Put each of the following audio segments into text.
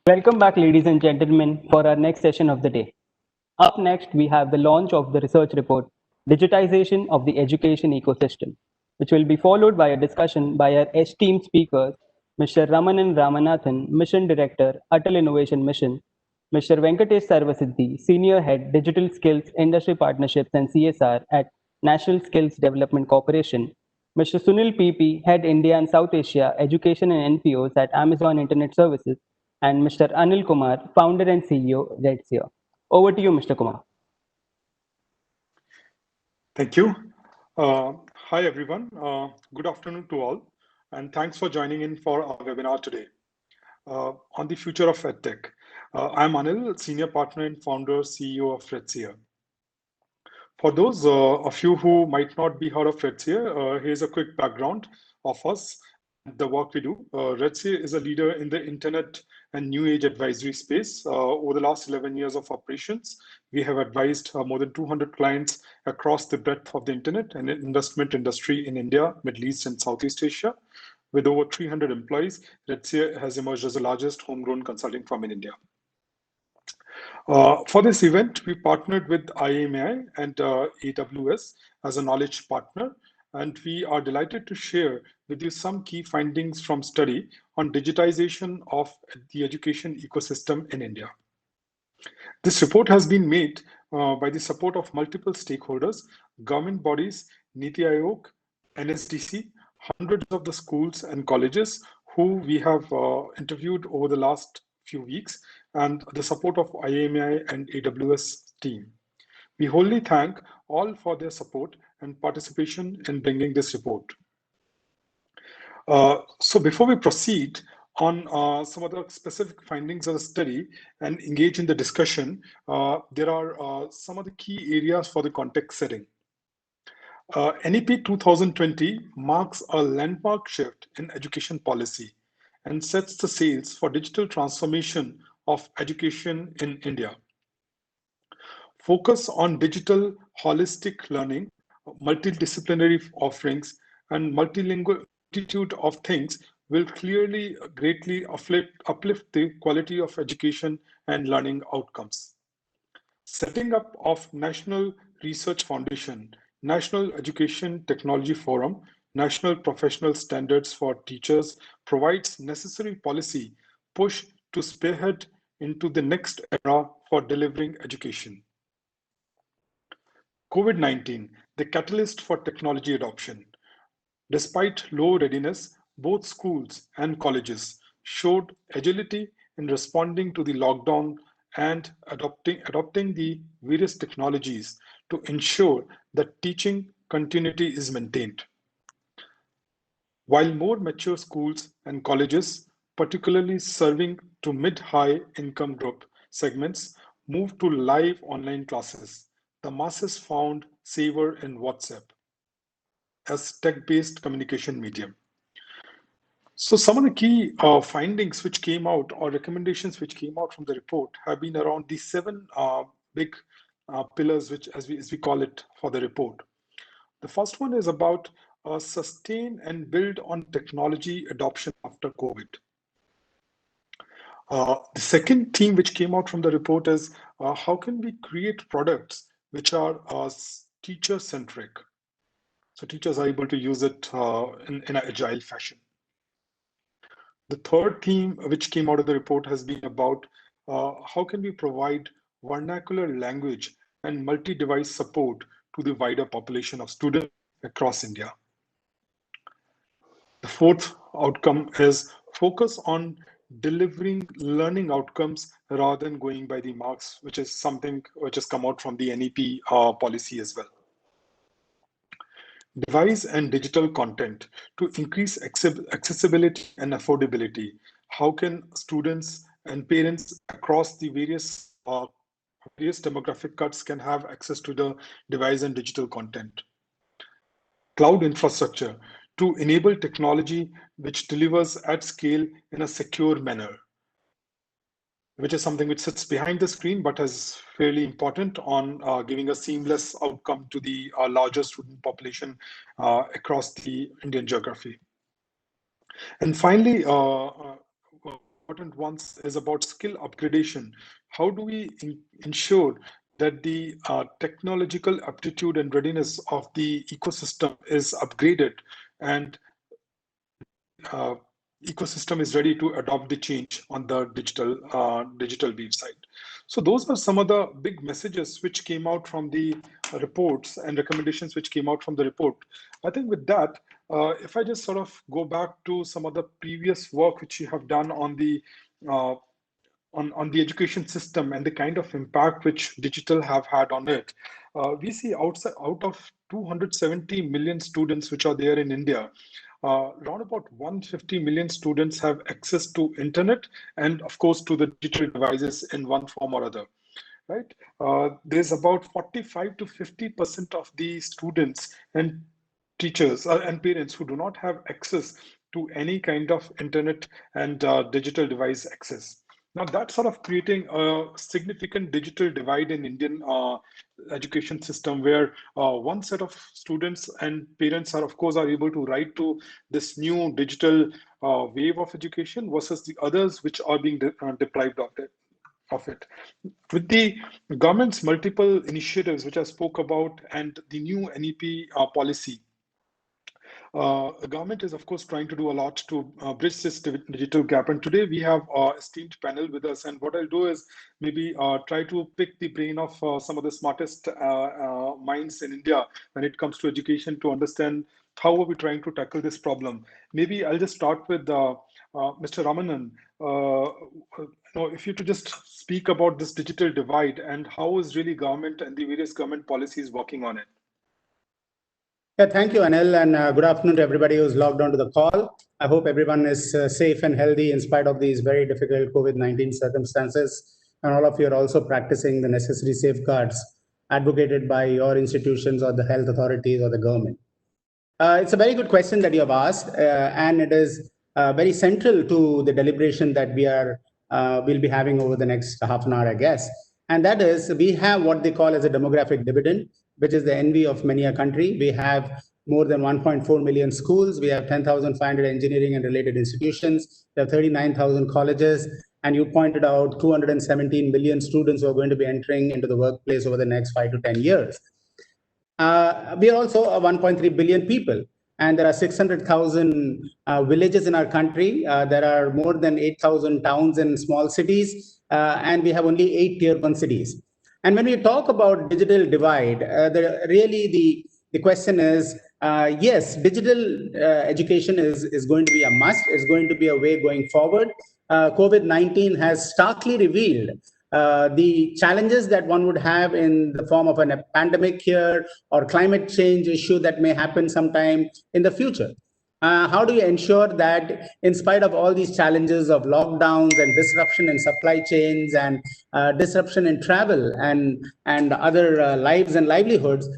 Welcome back, ladies and gentlemen, for our next session of the day. Up next, we have the launch of the research report, Digitization of the Education Ecosystem, which will be followed by a discussion by our esteemed speakers, Mr. Ramanan Ramanathan, Mission Director, Atal Innovation Mission, Mr. Venkatesh Sarvasiddhi, Senior Head, Digital Skills, Industry Partnerships and CSR at National Skills Development Corporation, Mr. Sunil PP, Head India and South Asia, Education and NPOs at Amazon Internet Services, and Mr. Anil Kumar, Founder and CEO, Redseer. Over to you, Mr. Kumar. Thank you. Hi, everyone. Good afternoon to all, and thanks for joining in for our webinar today on the future of EdTech. I'm Anil, Senior Partner and Founder, CEO of Redseer. For those of you who might not be heard of Redseer, here's a quick background of us and the work we do. Redseer is a leader in the internet and new age advisory space. Over the last 11 years of operations, we have advised more than 200 clients across the breadth of the internet and investment industry in India, Middle East, and Southeast Asia. With over 300 employees, Redseer has emerged as the largest homegrown consulting firm in India. For this event, we partnered with IAMI and AWS as a knowledge partner, and we are delighted to share with you some key findings from study on digitization of the education ecosystem in India. This report has been made by the support of multiple stakeholders, government bodies, Niti Aayog, NSDC, hundreds of the schools and colleges who we have interviewed over the last few weeks, and the support of IAMI and AWS team. We wholly thank all for their support and participation in bringing this report. So before we proceed on some of the specific findings of the study and engage in the discussion, there are some of the key areas for the context setting. NEP 2020 marks a landmark shift in education policy and sets the sails for digital transformation of education in India. Focus on digital holistic learning, multidisciplinary offerings, and multilingual multitude of things will clearly greatly uplift the quality of education and learning outcomes. Setting up of National Research Foundation, National Education Technology Forum, National Professional Standards for Teachers provides necessary policy push to spearhead into the next era for delivering education. COVID-19, the catalyst for technology adoption. Despite low readiness, both schools and colleges showed agility in responding to the lockdown and adopting the various technologies to ensure that teaching continuity is maintained. While more mature schools and colleges, particularly serving to mid-high income group segments, moved to live online classes, the masses found savor in WhatsApp as tech-based communication medium. So some of the key findings which came out or recommendations which came out from the report have been around these seven big pillars, which as we call it for the report. The first one is about sustain and build on technology adoption after COVID. The second theme which came out from the report is how can we create products which are teacher-centric? So teachers are able to use it in an agile fashion. The third theme which came out of the report has been about how can we provide vernacular language and multi-device support to the wider population of students across India. The fourth outcome is focus on delivering learning outcomes rather than going by the marks, which is something which has come out from the NEP policy as well. Device and digital content to increase accessibility and affordability. How can students and parents across the various demographic cuts can have access to the device and digital content? Cloud infrastructure to enable technology which delivers at scale in a secure manner, which is something which sits behind the screen but is fairly important on giving a seamless outcome to the larger student population across the Indian geography. And finally, important ones is about skill upgradation. How do we ensure that the technological aptitude and readiness of the ecosystem is upgraded and uh, ecosystem is ready to adopt the change on the digital wave side. So those are some of the big messages which came out from the reports and recommendations which came out from the report. I think with that, if I just sort of go back to some of the previous work which you have done on the uh, on the education system and the kind of impact which digital have had on it, we see out of 270 million students which are there in India, around about 150 million students have access to internet and of course to the digital devices in one form or other, right? There's about 45 to 50% of the students and teachers and parents who do not have access to any kind of internet and digital device access. Now that's sort of creating a significant digital divide in Indian education system, where one set of students and parents are, of course, are able to write to this new digital wave of education versus the others which are being deprived of it. With the government's multiple initiatives, which I spoke about, and the new NEP policy, the government is, of course, trying to do a lot to bridge this digital gap. And today we have esteemed panel with us. And what I'll do is maybe try to pick the brain of some of the smartest minds in India when it comes to education to understand how are we trying to tackle this problem. Maybe I'll just start with Mr. Ramanan. If you to just speak about this digital divide and how is really government and the various government policies working on it. Yeah, thank you, Anil, and good afternoon to everybody who's logged onto the call. I hope everyone is safe and healthy in spite of these very difficult COVID-19 circumstances, and all of you are also practicing the necessary safeguards advocated by your institutions or the health authorities or the government. It's a very good question that you have asked, and it is very central to the deliberation that we'll be having over the next half an hour, I guess. And that is, we have what they call as a demographic dividend, which is the envy of many a country. We have more than 1.4 million schools. We have 10,500 engineering and related institutions. We have 39,000 colleges. And you pointed out 217 million students who are going to be entering into the workplace over the next 5 to 10 years. We are also 1.3 billion people, and there are 600,000 villages in our country. There are more than 8,000 towns and small cities, and we have only 8 tier 1 cities. And when we talk about digital divide, the question is, yes, digital education is going to be a must. It's going to be a way going forward. COVID-19 has starkly revealed the challenges that one would have in the form of a pandemic here or climate change issue that may happen sometime in the future. How do you ensure that in spite of all these challenges of lockdowns and disruption in supply chains and disruption in travel and other lives and livelihoods,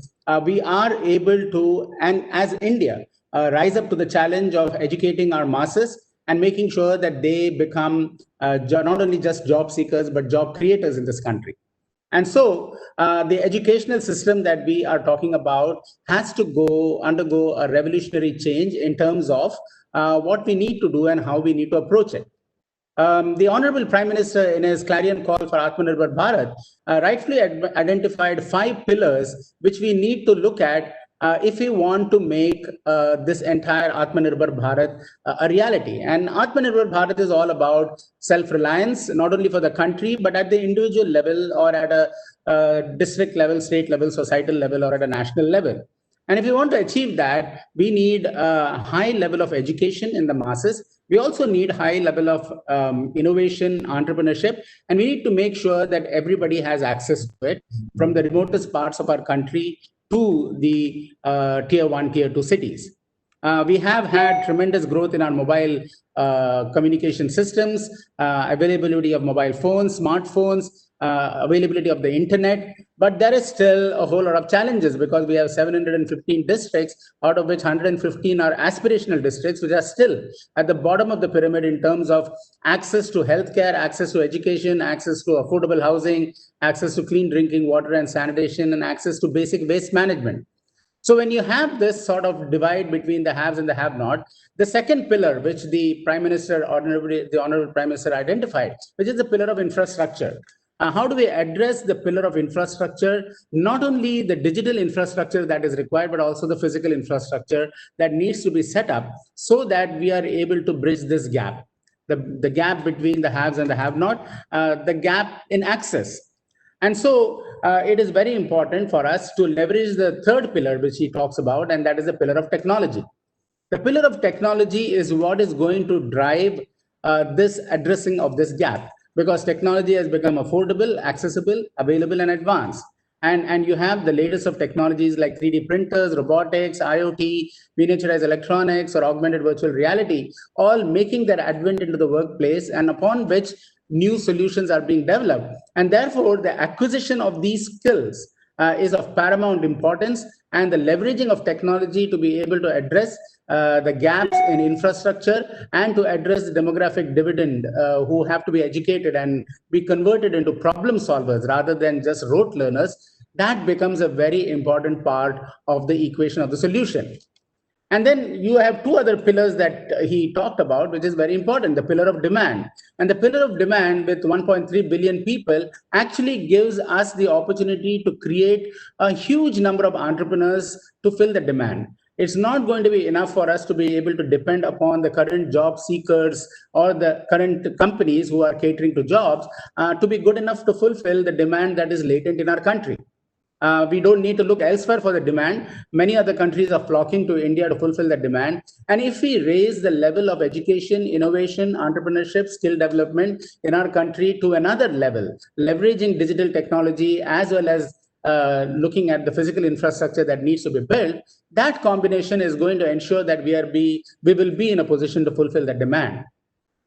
we are able to, and as India, rise up to the challenge of educating our masses and making sure that they become not only just job seekers, but job creators in this country. And so the educational system that we are talking about has to undergo a revolutionary change in terms of what we need to do and how we need to approach it. The Honorable Prime Minister, in his clarion call for Atmanirbhar Bharat, rightfully identified 5 pillars which we need to look at if we want to make this entire Atmanirbhar Bharat a reality. And Atmanirbhar Bharat is all about self-reliance, not only for the country, but at the individual level or at a district level, state level, societal level, or at a national level. And if we want to achieve that, we need a high level of education in the masses. We also need high level of innovation, entrepreneurship, and we need to make sure that everybody has access to it, from the remotest parts of our country to the tier 1, tier 2 cities. We have had tremendous growth in our mobile communication systems, availability of mobile phones, smartphones, availability of the internet, but there is still a whole lot of challenges because we have 715 districts, out of which 115 are aspirational districts, which are still at the bottom of the pyramid in terms of access to healthcare, access to education, access to affordable housing, access to clean drinking water and sanitation, and access to basic waste management. So when you have this sort of divide between the haves and the have-not, the second pillar, which the Honorable Prime Minister identified, which is the pillar of infrastructure. How do we address the pillar of infrastructure? Not only the digital infrastructure that is required, but also the physical infrastructure that needs to be set up so that we are able to bridge this gap, the gap between the haves and the have-not, the gap in access. And so it is very important for us to leverage the third pillar, which he talks about, and that is the pillar of technology. The pillar of technology is what is going to drive this addressing of this gap, because technology has become affordable, accessible, available, and advanced. And you have the latest of technologies like 3D printers, robotics, IoT, miniaturized electronics, or augmented virtual reality, all making their advent into the workplace, and upon which new solutions are being developed. And therefore, the acquisition of these skills is of paramount importance, and the leveraging of technology to be able to address the gaps in infrastructure and to address the demographic dividend, who have to be educated and be converted into problem solvers rather than just rote learners, that becomes a very important part of the equation of the solution. And then you have two other pillars that he talked about, which is very important, the pillar of demand. And the pillar of demand with 1.3 billion people actually gives us the opportunity to create a huge number of entrepreneurs to fill the demand. It's not going to be enough for us to be able to depend upon the current job seekers or the current companies who are catering to jobs to be good enough to fulfill the demand that is latent in our country. We don't need to look elsewhere for the demand. Many other countries are flocking to India to fulfill that demand. And if we raise the level of education, innovation, entrepreneurship, skill development in our country to another level, leveraging digital technology as well as looking at the physical infrastructure that needs to be built, that combination is going to ensure that we will be in a position to fulfill that demand.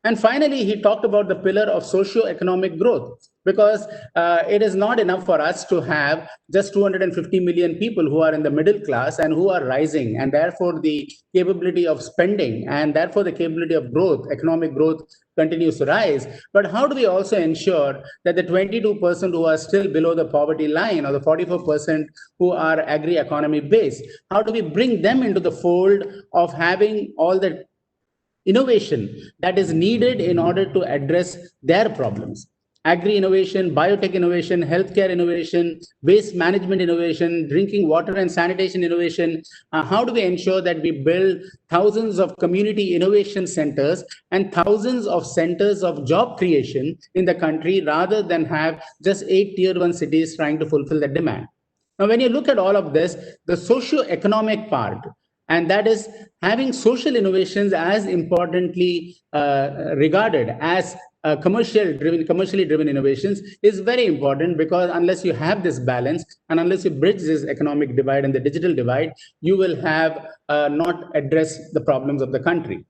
And finally, he talked about the pillar of socio-economic growth, because it is not enough for us to have just 250 million people who are in the middle class and who are rising, and therefore the capability of spending and therefore the capability of growth, economic growth, continues to rise. But how do we also ensure that the 22% who are still below the poverty line, or the 44% who are agri-economy based, how do we bring them into the fold of having all the innovation that is needed in order to address their problems? Agri innovation, biotech innovation, healthcare innovation, waste management innovation, drinking water and sanitation innovation. How do we ensure that we build thousands of community innovation centers and thousands of centers of job creation in the country, rather than have just 8 tier 1 cities trying to fulfill the demand? Now, when you look at all of this, the socio-economic part, and that is having social innovations as importantly regarded as commercially driven innovations, is very important, because unless you have this balance and unless you bridge this economic divide and the digital divide, you will have not addressed the problems of the country.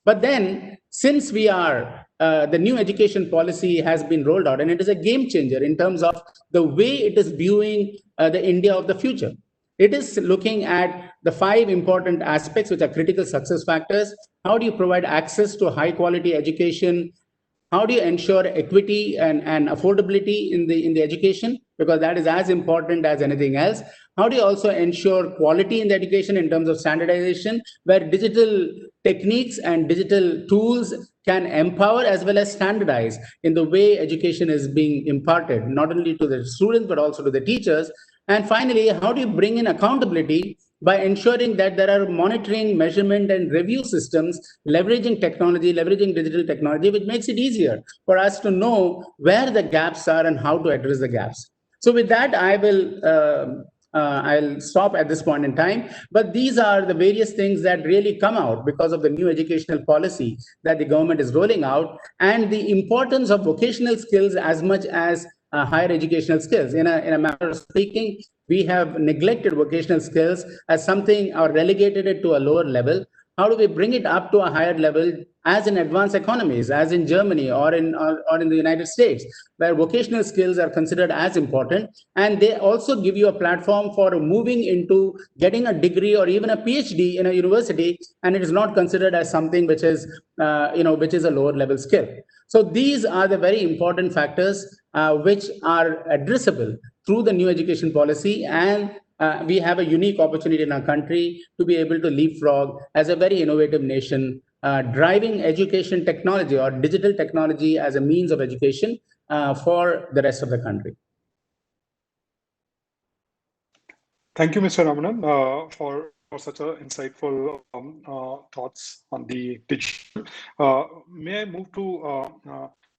But then, since the new education policy has been rolled out, and it is a game changer in terms of the way it is viewing the India of the future. It is looking at the 5 important aspects which are critical success factors. How do you provide access to high quality education? How do you ensure equity and affordability in the education? Because that is as important as anything else. How do you also ensure quality in the education in terms of standardization, where digital techniques and digital tools can empower as well as standardize in the way education is being imparted, not only to the students, but also to the teachers? And finally, how do you bring in accountability by ensuring that there are monitoring, measurement, and review systems, leveraging technology, leveraging digital technology, which makes it easier for us to know where the gaps are and how to address the gaps. So with that, I'll stop at this point in time. But these are the various things that really come out because of the new educational policy that the government is rolling out, and the importance of vocational skills as much as higher educational skills. In a matter of speaking, we have neglected vocational skills as something, or relegated it to a lower level. How do we bring it up to a higher level, as in advanced economies, as in Germany or in the United States, where vocational skills are considered as important, and they also give you a platform for moving into getting a degree or even a PhD in a university, and it is not considered as something which is which is a lower level skill. So these are the very important factors which are addressable through the new education policy, and we have a unique opportunity in our country to be able to leapfrog as a very innovative nation, driving education technology or digital technology as a means of education for the rest of the country. Thank you, Mr. Ramanan, for such a insightful thoughts on the digital. May I move to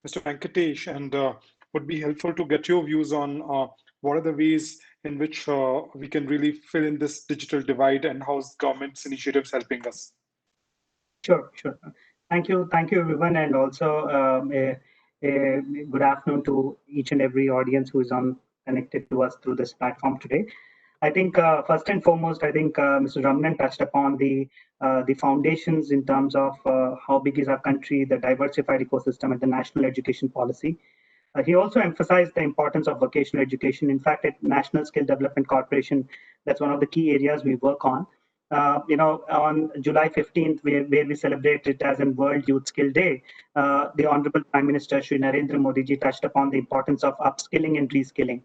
Mr. Venkatesh, and would be helpful to get your views on what are the ways in which we can really fill in this digital divide, and how's government's initiatives helping us? Sure. Thank you, everyone, and also a good afternoon to each and every audience who is connected to us through this platform today. I think first and foremost, I think Mr. Ramanan touched upon the foundations in terms of how big is our country, the diversified ecosystem, and the national education policy. He also emphasized the importance of vocational education. In fact, at National Skill Development Corporation, that's one of the key areas we work on. On July 15th, where we celebrate it as a World Youth Skill Day, the Honorable Prime Minister Shri Narendra Modi ji touched upon the importance of upskilling and reskilling.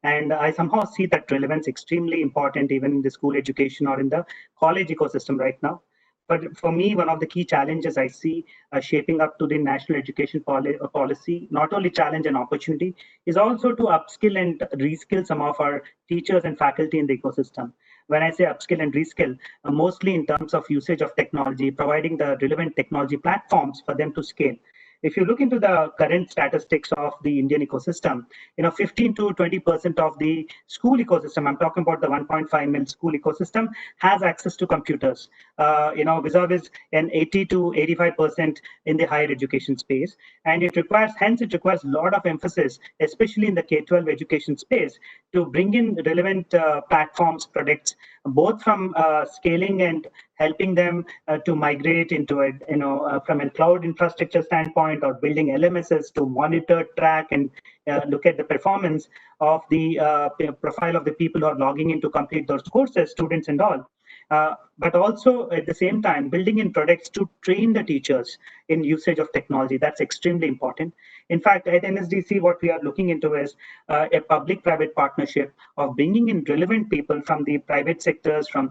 And I somehow see that relevance extremely important even in the school education or in the college ecosystem right now. But for me, one of the key challenges I see shaping up to the national education policy, not only challenge and opportunity, is also to upskill and reskill some of our teachers and faculty in the ecosystem. When I say upskill and reskill, mostly in terms of usage of technology, providing the relevant technology platforms for them to scale. If you look into the current statistics of the Indian ecosystem, 15 to 20% of the school ecosystem, I'm talking about the 1.5 million school ecosystem, has access to computers. Vis-a-vis an 80 to 85% in the higher education space. And it requires a lot of emphasis, especially in the K-12 education space, to bring in relevant platforms, products, both from scaling and helping them to migrate into it, from a cloud infrastructure standpoint, or building LMSs to monitor, track, and look at the performance of the profile of the people who are logging in to complete those courses, students and all. But also at the same time, building in products to train the teachers in usage of technology. That's extremely important. In fact, at NSDC, what we are looking into is a public-private partnership of bringing in relevant people from the private sectors, from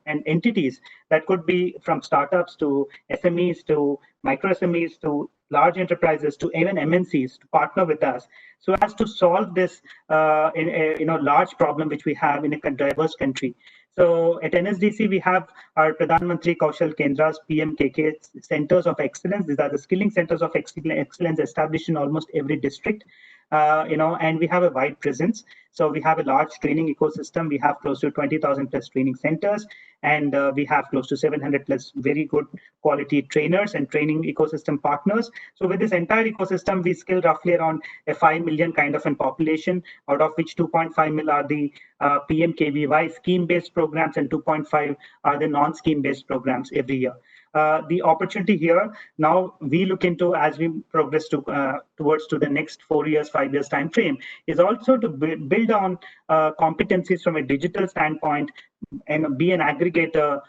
and entities that could be from startups to SMEs to micro SMEs to large enterprises to even MNCs to partner with us, so as to solve this large problem which we have in a diverse country. So at NSDC, we have our Pradhan Mantri Kaushal Kendras, PMKK, centers of excellence. These are the skilling centers of excellence established in almost every district. And we have a wide presence. So we have a large training ecosystem. We have close to 20,000 plus training centers, and we have close to 700 plus very good quality trainers and training ecosystem partners. So with this entire ecosystem, we skill roughly around a 5 million kind of a population, out of which 2.5 million are the PMKVY scheme-based programs, and 2.5 are the non-scheme-based programs every year. The opportunity here now we look into as we progress towards the next 4 years, 5 years time frame, is also to build on competencies from a digital standpoint and be an aggregator,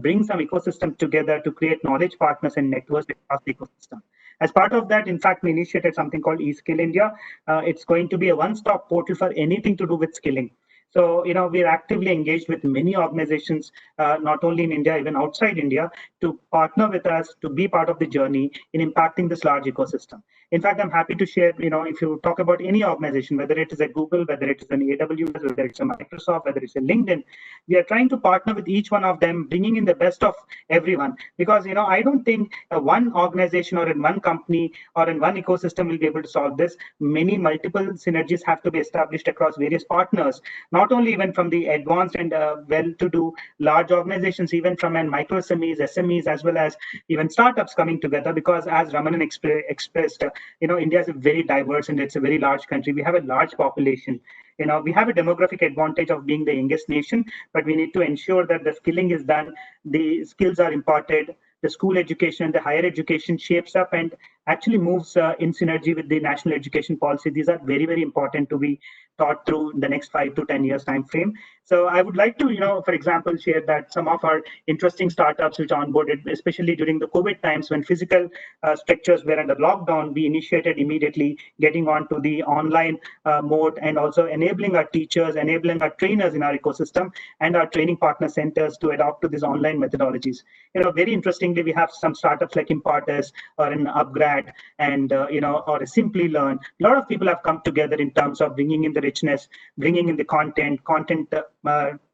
bring some ecosystem together to create knowledge partners and networks across the ecosystem. As part of that, in fact, we initiated something called eSkill India. It's going to be a one-stop portal for anything to do with skilling. So, we're actively engaged with many organizations, not only in India, even outside India, to partner with us, to be part of the journey in impacting this large ecosystem. In fact, I'm happy to share, if you talk about any organization, whether it is a Google, whether it is an AWS, whether it's a Microsoft, whether it's a LinkedIn, we are trying to partner with each one of them, bringing in the best of everyone. Because, I don't think one organization or in one company or in one ecosystem will be able to solve this. Multiple synergies have to be established across various partners, not only even from the advanced and well-to-do large organizations, even from micro SMEs, as well as even startups coming together. Because as Ramanan expressed, India is a very diverse and it's a very large country. We have a large population. We have a demographic advantage of being the youngest nation, but we need to ensure that the skilling is done, the skills are imparted, the school education, the higher education shapes up and actually moves in synergy with the national education policy. These are very, very important to be thought through in the next 5 to 10 years time frame. So I would like to, for example, share that some of our interesting startups which onboarded, especially during the COVID times when physical structures were under lockdown, we initiated immediately getting onto the online mode and also enabling our teachers, enabling our trainers in our ecosystem and our training partner centers to adopt to these online methodologies. Very interestingly, we have some startups like Imparters or an Upgrad and, or a Simply Learn. A lot of people have come together in terms of bringing in the richness, bringing in the content,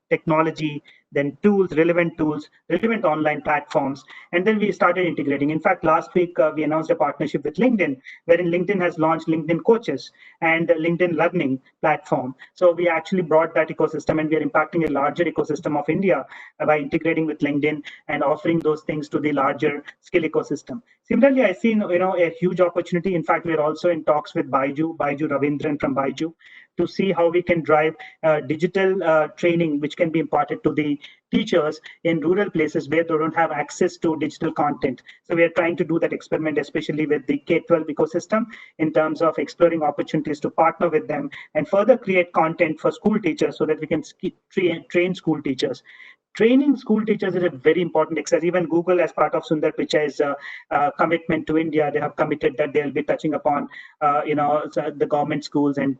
technology, then tools, relevant online platforms. And then we started integrating. In fact, last week, we announced a partnership with LinkedIn, wherein LinkedIn has launched LinkedIn Coaches and LinkedIn Learning platform. So we actually brought that ecosystem, and we are impacting a larger ecosystem of India by integrating with LinkedIn and offering those things to the larger skill ecosystem. Similarly, I see a huge opportunity. In fact, we're also in talks with Baiju Ravindran from Baiju, to see how we can drive digital training, which can be imparted to the teachers in rural places where they don't have access to digital content. So we are trying to do that experiment, especially with the K-12 ecosystem, in terms of exploring opportunities to partner with them and further create content for school teachers so that we can train school teachers. Training school teachers is a very important exercise. Even Google, as part of Sundar Pichai's commitment to India, they have committed that they'll be touching upon, the government schools and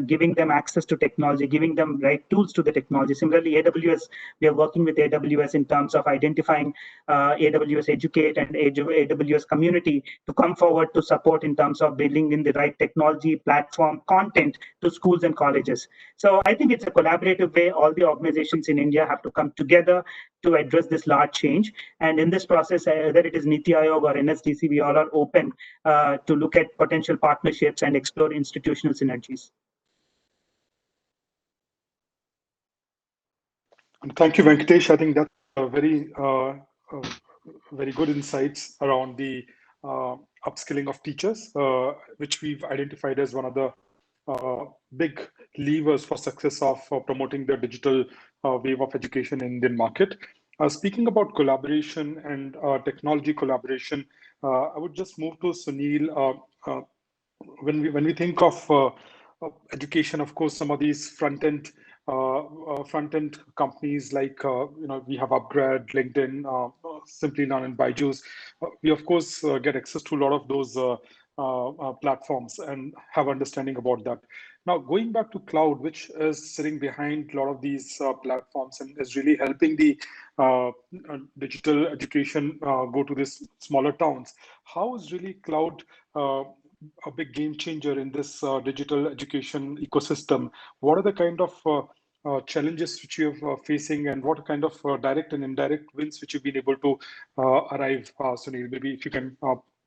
giving them access to technology, giving them right tools to the technology. Similarly, AWS, we are working with AWS in terms of identifying AWS Educate and AWS community to come forward to support in terms of building in the right technology platform content to schools and colleges. So I think it's a collaborative way. All the organizations in India have to come together to address this large change. And in this process, whether it is Niti Aayog or NSDC, we all are open to look at potential partnerships and explore institutional synergies. Thank you, Venkatesh. I think that's a very good insights around the upskilling of teachers, which we've identified as one of the big levers for success of promoting the digital wave of education in the Indian market. Speaking about collaboration and technology collaboration, I would just move to Sunil. When we think of education, of course, some of these front-end companies like we have Upgrad, LinkedIn, Simply Learn, and Byju's. We of course get access to a lot of those platforms and have understanding about that. Now, going back to cloud, which is sitting behind a lot of these platforms and is really helping the digital education go to these smaller towns. How is really cloud a big game changer in this digital education ecosystem? What are the kind of challenges which you are facing, and what kind of direct and indirect wins which you've been able to arrive, Sunil? Maybe if you can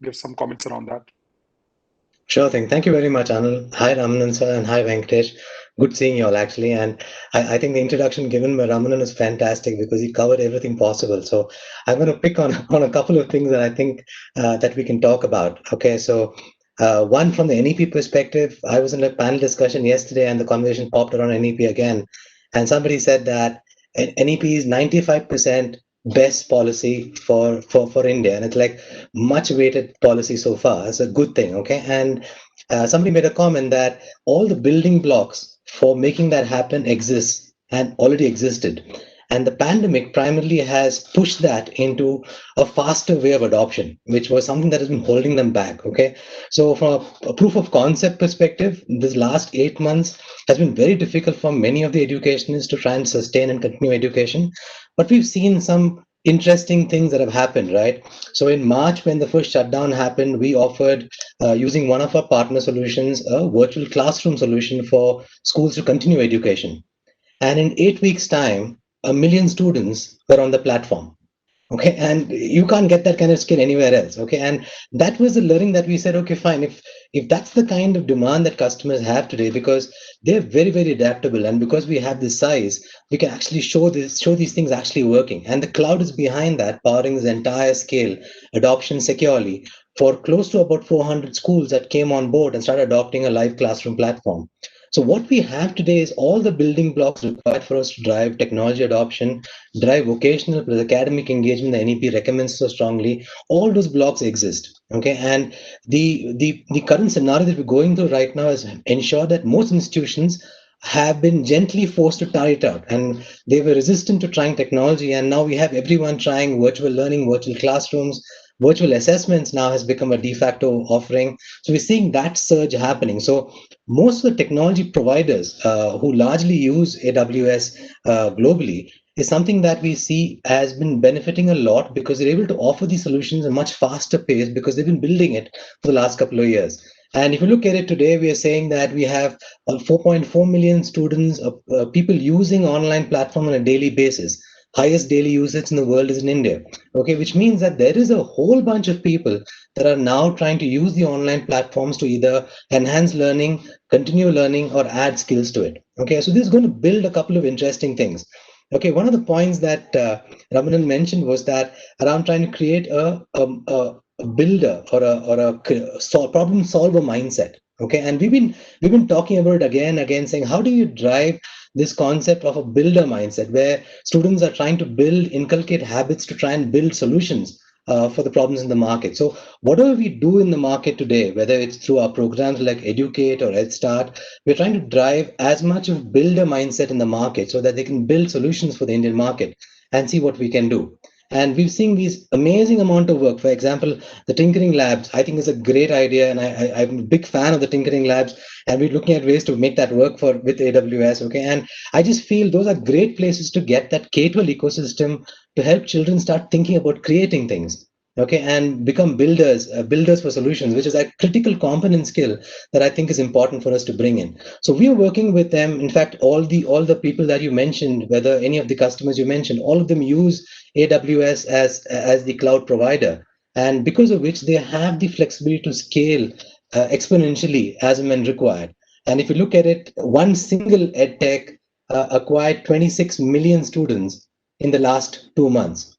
give some comments around that. Sure thing. Thank you very much, Anil. Hi, Ramanan sir, and hi, Venkatesh. Good seeing you all, actually. And I think the introduction given by Ramanan is fantastic because he covered everything possible. So I'm going to pick on a couple of things that I think that we can talk about. Okay, so one, from the NEP perspective, I was in a panel discussion yesterday and the conversation popped around NEP again. And somebody said that NEP is 95% best policy for India, and it's like much weighted policy so far. It's a good thing, okay? And somebody made a comment that all the building blocks for making that happen exists and already existed, and the pandemic primarily has pushed that into a faster way of adoption, which was something that has been holding them back, okay? So from a proof of concept perspective, this last 8 months has been very difficult for many of the educationists to try and sustain and continue education. But we've seen some interesting things that have happened, right? So in March, when the first shutdown happened, we offered, using one of our partner solutions, a virtual classroom solution for schools to continue education. And in 8 weeks' time, 1 million students were on the platform. Okay, and you can't get that kind of skill anywhere else. Okay, and that was the learning that we said, okay, fine, if that's the kind of demand that customers have today, because they're very, very adaptable, and because we have this size, we can actually show these things actually working. And the cloud is behind that, powering this entire scale adoption securely for close to about 400 schools that came on board and started adopting a live classroom platform. So what we have today is all the building blocks required for us to drive technology adoption, drive vocational plus academic engagement the NEP recommends so strongly. All those blocks exist. Okay, and the current scenario that we're going through right now is ensure that most institutions have been gently forced to try it out, and they were resistant to trying technology, and now we have everyone trying virtual learning, virtual classrooms, virtual assessments now has become a de facto offering. So we're seeing that surge happening. So most of the technology providers who largely use AWS globally is something that we see has been benefiting a lot because they're able to offer these solutions at a much faster pace because they've been building it for the last couple of years. And if you look at it today, we are saying that we have 4.4 million students, people using online platform on a daily basis. Highest daily usage in the world is in India. Okay, which means that there is a whole bunch of people that are now trying to use the online platforms to either enhance learning, continue learning, or add skills to it. Okay, so this is going to build a couple of interesting things. Okay, one of the points that Ramanan mentioned was that around trying to create a builder or a problem solver mindset. Okay, and we've been talking about it again and again, saying how do you drive this concept of a builder mindset where students are trying to inculcate habits to try and build solutions for the problems in the market. So whatever we do in the market today, whether it's through our programs like Educate or EdStart, we're trying to drive as much of builder mindset in the market so that they can build solutions for the Indian market and see what we can do. And we've seen these amazing amount of work. For example, the tinkering labs, I think is a great idea. And I'm a big fan of the tinkering labs. And we're looking at ways to make that work with AWS. Okay. And I just feel those are great places to get that K-12 ecosystem to help children start thinking about creating things. Okay, and become builders for solutions, which is a critical component skill that I think is important for us to bring in. So we are working with them. In fact, all the people that you mentioned, whether any of the customers you mentioned, all of them use AWS as the cloud provider, and because of which they have the flexibility to scale exponentially as and when required. And if you look at it, one single edtech acquired 26 million students in the last 2 months.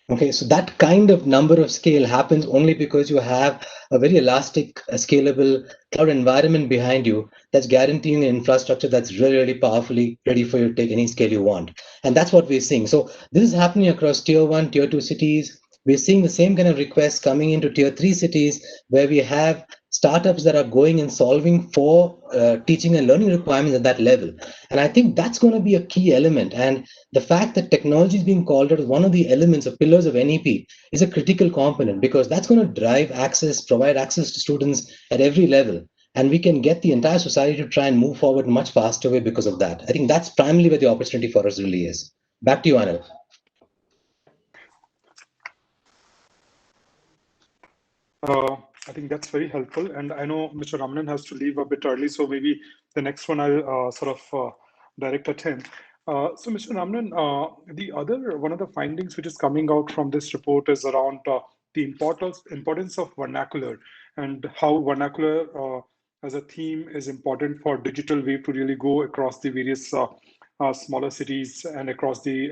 Okay, so that kind of number of scale happens only because you have a very elastic, scalable cloud environment behind you that's guaranteeing an infrastructure that's really, really powerfully ready for you to take any scale you want. And that's what we're seeing. So this is happening across tier 1, tier 2 cities. We're seeing the same kind of requests coming into tier 3 cities where we have startups that are going and solving for teaching and learning requirements at that level. And I think that's going to be a key element. And the fact that technology is being called out as one of the elements or pillars of NEP is a critical component because that's going to drive access, provide access to students at every level. And we can get the entire society to try and move forward in a much faster way because of that. I think that's primarily where the opportunity for us really is. Back to you, Anil. I think that's very helpful. And I know Mr. Ramanan has to leave a bit early, so maybe the next one I'll direct at him. So Mr. Ramanan, one of the findings which is coming out from this report is around the importance of vernacular and how vernacular as a theme is important for digital wave to really go across the various smaller cities and across the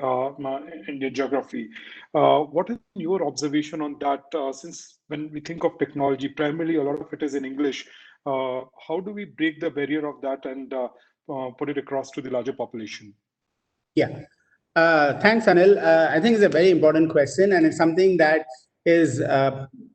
Indian geography. What is your observation on that? Since when we think of technology, primarily a lot of it is in English, how do we break the barrier of that and put it across to the larger population? Yeah. Thanks, Anil. I think it's a very important question, and it's something that is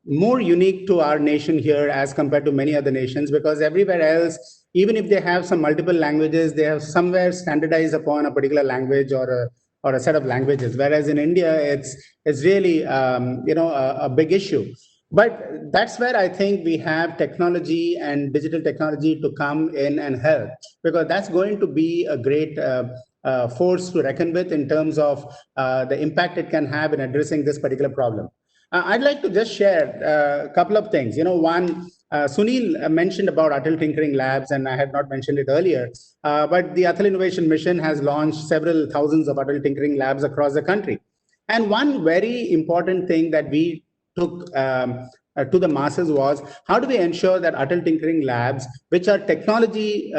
more unique to our nation here as compared to many other nations, because everywhere else, even if they have some multiple languages, they have somewhere standardized upon a particular language or a set of languages. Whereas in India, it's really a big issue. But that's where I think we have technology and digital technology to come in and help, because that's going to be a great force to reckon with in terms of the impact it can have in addressing this particular problem. I'd like to just share a couple of things. One, Sunil mentioned about Atal Tinkering Labs, and I had not mentioned it earlier, but the Atal Innovation Mission has launched several thousands of Atal Tinkering Labs across the country. And one very important thing that we took to the masses was, how do we ensure that Atal Tinkering Labs, which are technology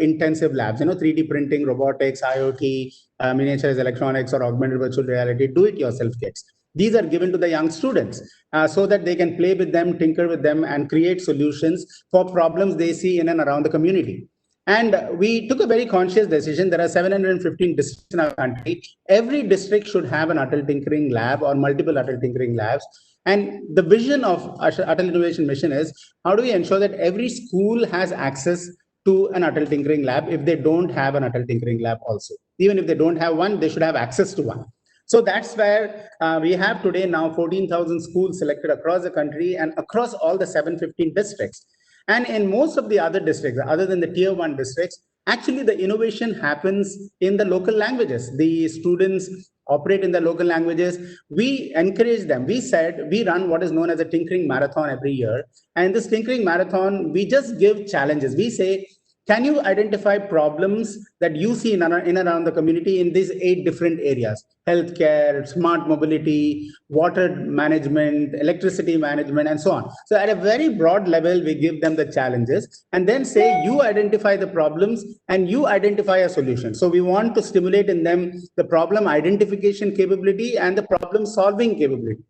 intensive labs, 3D printing, robotics, IoT, miniaturized electronics, or augmented virtual reality, do-it-yourself kits. These are given to the young students so that they can play with them, tinker with them, and create solutions for problems they see in and around the community. And we took a very conscious decision. There are 715 districts in our country. Every district should have an Atal Tinkering Lab or multiple Atal Tinkering Labs. And the vision of Atal Innovation Mission is, how do we ensure that every school has access to an Atal Tinkering Lab if they don't have an Atal Tinkering Lab also? Even if they don't have one, they should have access to one. So that's where we have today now 14,000 schools selected across the country and across all the 715 districts. And in most of the other districts, other than the tier 1 districts, actually the innovation happens in the local languages. The students operate in the local languages. We encourage them. We said we run what is known as a tinkering marathon every year. And this tinkering marathon, we just give challenges. We say, can you identify problems that you see in and around the community in these 8 different areas? Healthcare, smart mobility, water management, electricity management, and so on. So at a very broad level, we give them the challenges and then say, you identify the problems and you identify a solution. So we want to stimulate in them the problem identification capability and the problem solving capability.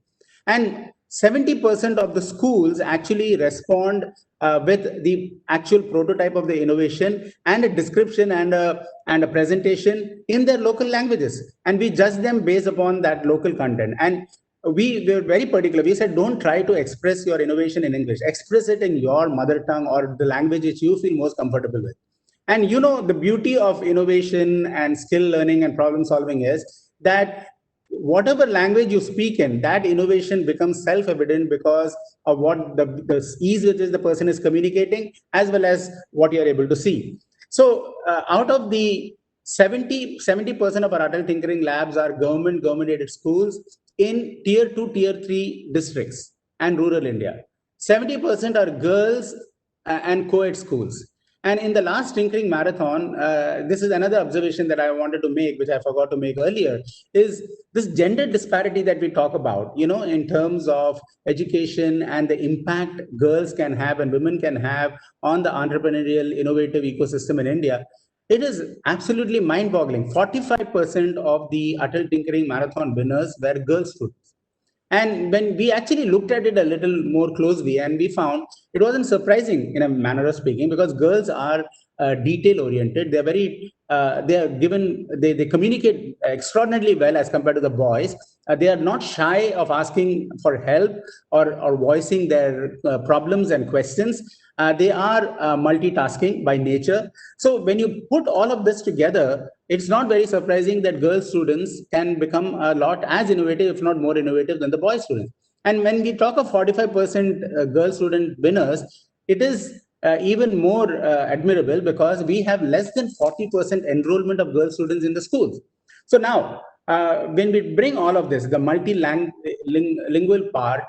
And 70% of the schools actually respond with the actual prototype of the innovation and a description and a presentation in their local languages. And we judge them based upon that local content. And we were very particular. We said, don't try to express your innovation in English. Express it in your mother tongue or the language which you feel most comfortable with. And you know, the beauty of innovation and skill learning and problem solving is that whatever language you speak in, that innovation becomes self-evident because of what the ease with which the person is communicating, as well as what you're able to see. So out of the 70% of our Atal Tinkering Labs are government-aided schools in tier 2, tier 3 districts and rural India. 70% are girls and co-ed schools. And in the last tinkering marathon, this is another observation that I wanted to make, which I forgot to make earlier, is this gender disparity that we talk about, you know, in terms of education and the impact girls can have and women can have on the entrepreneurial innovative ecosystem in India. It is absolutely mind-boggling. 45% of the Atal Tinkering Marathon winners were girl students. And when we actually looked at it a little more closely, and we found it wasn't surprising in a manner of speaking, because girls are detail oriented. They're very, they communicate extraordinarily well as compared to the boys. They are not shy of asking for help or voicing their problems and questions. They are multitasking by nature. So when you put all of this together, it's not very surprising that girl students can become a lot as innovative, if not more innovative, than the boy students. And when we talk of 45% girl student winners, it is even more admirable because we have less than 40% enrollment of girl students in the schools. So now, when we bring all of this, the multilingual part,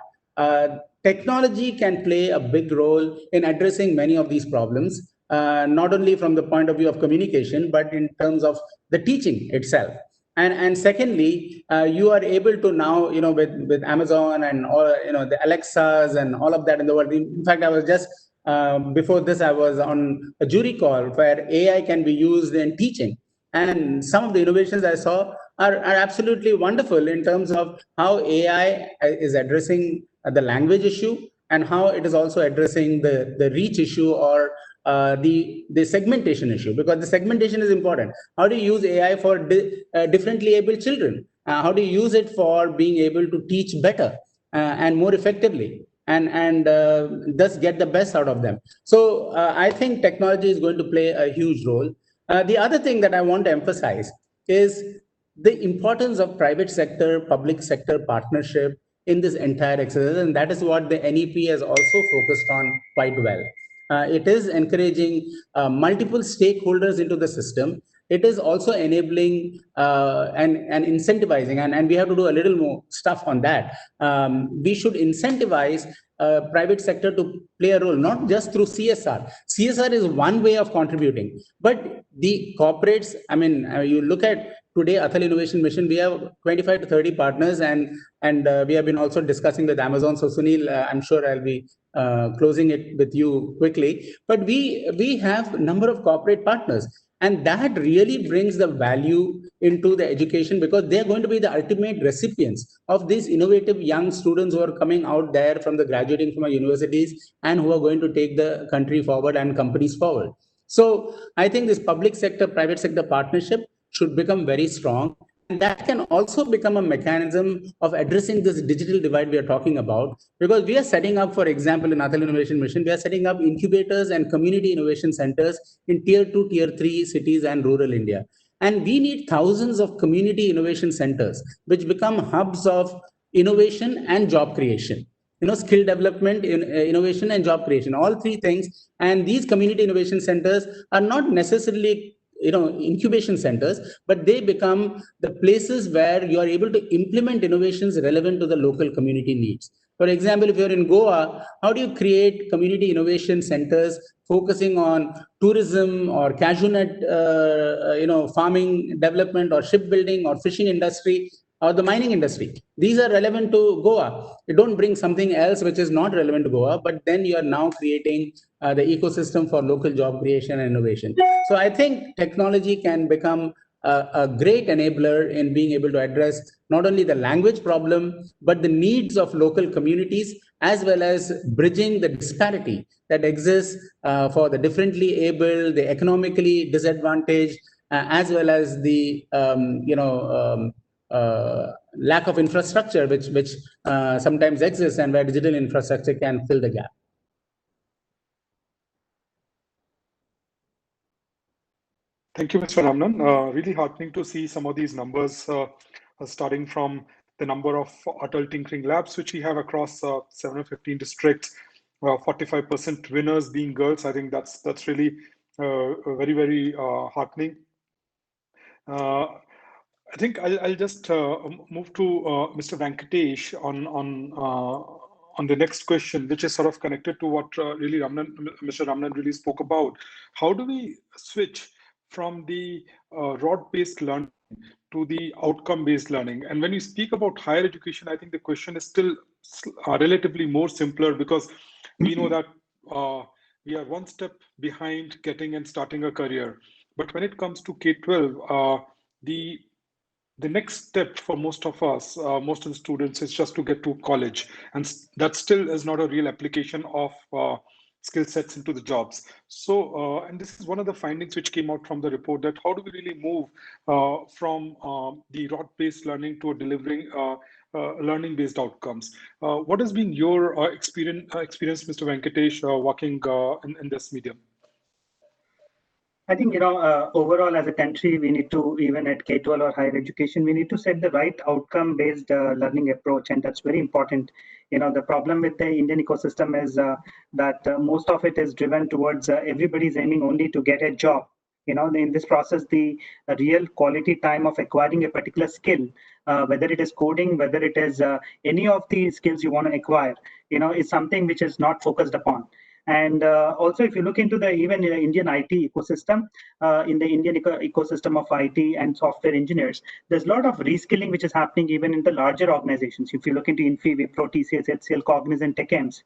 technology can play a big role in addressing many of these problems, not only from the point of view of communication, but in terms of the teaching itself. And secondly, you are able to now, you know, with Amazon and all, you know, the Alexas and all of that in the world. In fact, I was just, before this, I was on a jury call where AI can be used in teaching. And some of the innovations I saw are absolutely wonderful in terms of how AI is addressing the language issue and how it is also addressing the reach issue or the segmentation issue, because the segmentation is important. How do you use AI for differently abled children? How do you use it for being able to teach better and more effectively, and thus get the best out of them? So I think technology is going to play a huge role. The other thing that I want to emphasize is the importance of private sector, public sector partnership in this entire exercise, and that is what the NEP has also focused on quite well. It is encouraging multiple stakeholders into the system. It is also enabling and incentivizing, and we have to do a little more stuff on that. We should incentivize private sector to play a role, not just through CSR. CSR is one way of contributing, but the corporates, I mean, you look at today, Atal Innovation Mission, we have 25 to 30 partners, and we have been also discussing with Amazon. So Sunil, I'm sure I'll be closing it with you quickly. But we have a number of corporate partners, and that really brings the value into the education, because they're going to be the ultimate recipients of these innovative young students who are coming out there from the graduating from our universities and who are going to take the country forward and companies forward. So I think this public sector, private sector partnership should become very strong. And that can also become a mechanism of addressing this digital divide we are talking about, because we are setting up, for example, in Atal Innovation Mission, we are setting up incubators and community innovation centers in tier 2, tier 3 cities and rural India. And we need thousands of community innovation centers, which become hubs of innovation and job creation. Skill development, innovation, and job creation, all three things. And these community innovation centers are not necessarily incubation centers, but they become the places where you are able to implement innovations relevant to the local community needs. For example, if you're in Goa, how do you create community innovation centers focusing on tourism or cashew nut farming development, or shipbuilding, or fishing industry, or the mining industry? These are relevant to Goa. You don't bring something else which is not relevant to Goa, but then you are now creating the ecosystem for local job creation and innovation. So I think technology can become a great enabler in being able to address not only the language problem, but the needs of local communities, as well as bridging the disparity that exists for the differently able, the economically disadvantaged, as well as the lack of infrastructure, which sometimes exists, and where digital infrastructure can fill the gap. Thank you, Mr. Ramnan. Really heartening to see some of these numbers starting from the number of Atal Tinkering Labs, which we have across 7 or 15 districts, 45% winners being girls. I think that's really very, very heartening. I think I'll just move to Mr. Venkatesh on the next question, which is sort of connected to what really Mr. Ramnan really spoke about. How do we switch from the rod-based learning to the outcome-based learning? And when we speak about higher education, I think the question is still relatively more simpler, because we know that we are one step behind getting and starting a career. But when it comes to K-12, the next step for most of us, most of the students, is just to get to college, and that still is not a real application of skill sets into the jobs. So, and this is one of the findings which came out from the report, that how do we really move from the rod-based learning to delivering learning-based outcomes? What has been your experience, Mr. Venkatesh, working in this medium? I think, overall as a country, we need to, even at K-12 or higher education, we need to set the right outcome-based learning approach. And that's very important. The problem with the Indian ecosystem is that most of it is driven towards everybody's aiming only to get a job. In this process, the real quality time of acquiring a particular skill, whether it is coding, whether it is any of the skills you want to acquire, is something which is not focused upon. And also, if you look into the even in the Indian IT ecosystem, in the Indian ecosystem of IT and software engineers, there's a lot of reskilling which is happening even in the larger organizations. If you look into Infi, Wipro, TCS, HCL, Cognizant, TechEms,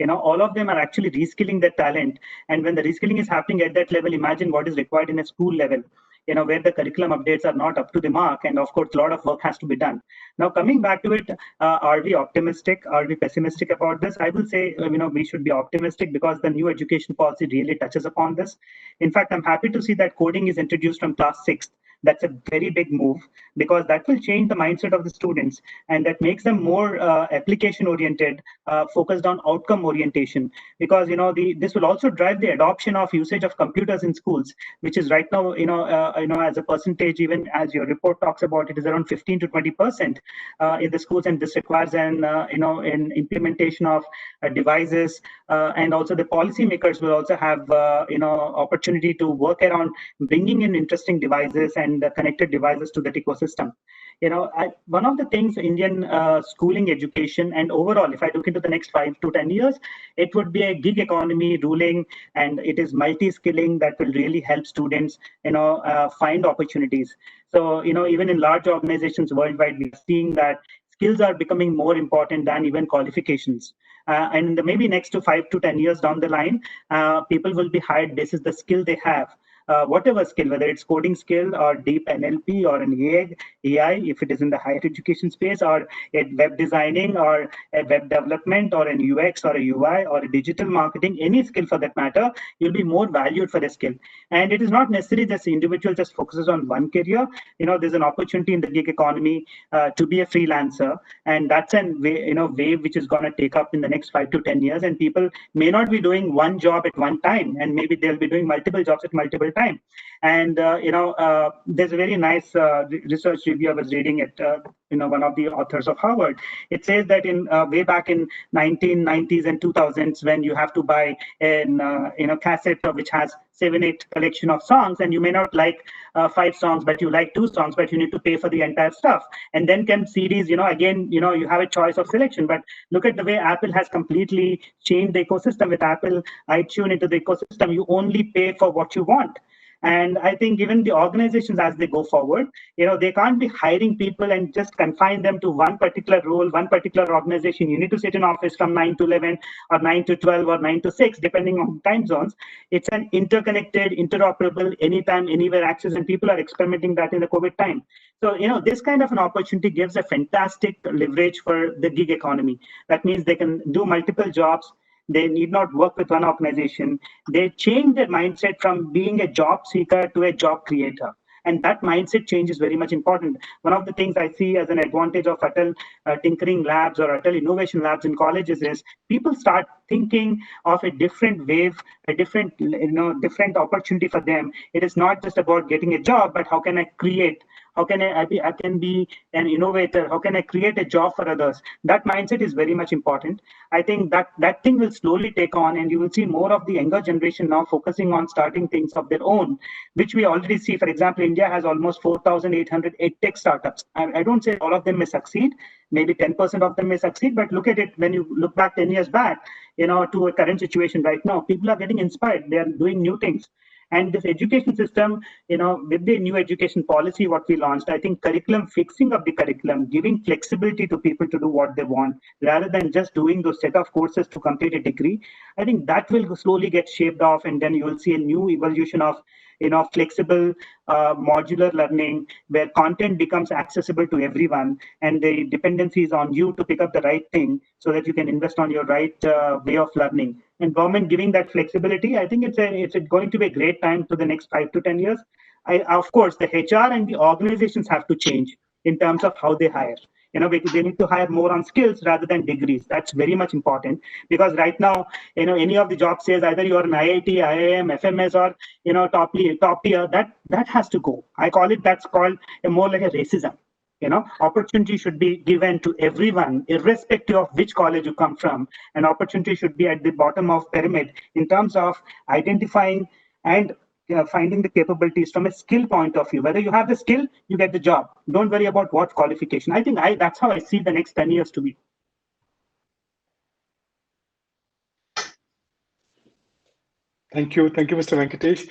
all of them are actually reskilling their talent. And when the reskilling is happening at that level, imagine what is required in a school level, where the curriculum updates are not up to the mark, and of course a lot of work has to be done. Now, coming back to it, are we optimistic, are we pessimistic about this? I will say we should be optimistic, because the new education policy really touches upon this. In fact, I'm happy to see that coding is introduced from class 6th. That's a very big move, because that will change the mindset of the students, and that makes them more application oriented, focused on outcome orientation. Because this will also drive the adoption of usage of computers in schools, which is right now as a percentage, even as your report talks about, it is around 15 to 20% in the schools, and this requires an implementation of devices, and also the policymakers will also have opportunity to work around bringing in interesting devices and connected devices to that ecosystem. One of the things Indian schooling education, and overall, if I look into the next 5 to 10 years, it would be a gig economy ruling, and it is multi-skilling that will really help students find opportunities. So even in large organizations worldwide, we are seeing that skills are becoming more important than even qualifications. And in the maybe next to 5 to 10 years down the line, people will be hired basis the skill they have. whatever skill, whether it's coding skill or deep NLP or an AI, if it is in the higher education space, or a web designing or a web development or an UX or a UI or a digital marketing, any skill for that matter, you'll be more valued for the skill. And it is not necessarily that the individual just focuses on one career. There's an opportunity in the gig economy to be a freelancer, and that's an wave which is going to take up in the next 5 to 10 years, and people may not be doing one job at one time, and maybe they'll be doing multiple jobs at multiple time. And there's a very nice research review I was reading at one of the authors of Harvard. It says that in way back in 1990s and 2000s, when you have to buy an cassette which has 7-8 collection of songs, and you may not like 5 songs, but you like 2 songs, but you need to pay for the entire stuff. And then can CDs, again, you have a choice of selection. But look at the way Apple has completely changed the ecosystem. With Apple iTunes into the ecosystem, you only pay for what you want. And I think even the organizations, as they go forward, they can't be hiring people and just confine them to one particular role, one particular organization. You need to sit in office from 9 to 11 or 9 to 12 or 9 to 6, depending on time zones. It's an interconnected, interoperable, anytime, anywhere access, and people are experimenting that in the COVID time. So, this kind of an opportunity gives a fantastic leverage for the gig economy. That means they can do multiple jobs. They need not work with one organization. They change their mindset from being a job seeker to a job creator. And that mindset change is very much important. One of the things I see as an advantage of Atal Tinkering Labs or Atal Innovation Labs in colleges is people start thinking of a different wave, a different, different opportunity for them. It is not just about getting a job, but how can I create? How can I can be an innovator? How can I create a job for others? That mindset is very much important. I think that thing will slowly take on, and you will see more of the younger generation now focusing on starting things of their own, which we already see. For example, India has almost 4,800 tech startups. I don't say all of them may succeed. Maybe 10% of them may succeed, but look at it when you look back 10 years back, to a current situation right now. People are getting inspired. They are doing new things. And this education system, with the new education policy, what we launched, I think curriculum, fixing of the curriculum, giving flexibility to people to do what they want, rather than just doing those set of courses to complete a degree. I think that will slowly get shaped off, and then you will see a new evolution of flexible modular learning, where content becomes accessible to everyone, and the dependency is on you to pick up the right thing so that you can invest on your right way of learning. And government giving that flexibility, I think it's going to be a great time for the next 5 to 10 years. Of course, the HR and the organizations have to change in terms of how they hire. Because they need to hire more on skills rather than degrees. That's very much important, because right now, any of the jobs says either you're an IIT, IIM, FMS, or top tier. That has to go. I call it, that's called more like a racism. Opportunity should be given to everyone, irrespective of which college you come from. An opportunity should be at the bottom of pyramid in terms of identifying and finding the capabilities from a skill point of view. Whether you have the skill, you get the job. Don't worry about what qualification. I think that's how I see the next 10 years to be. Thank you, Mr. Venkatesh.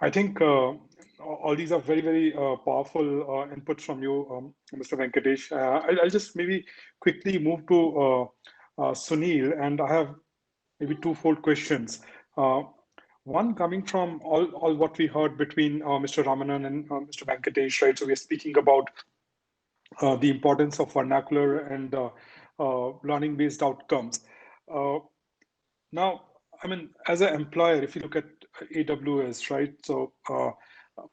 I think all these are very, very powerful inputs from you, Mr. Venkatesh. I'll just maybe quickly move to Sunil, and I have maybe twofold questions. One coming from all what we heard between Mr. Ramanan and Mr. Venkatesh, right? So we're speaking about the importance of vernacular and learning-based outcomes. Now, I mean, as an employer, if you look at AWS, right? So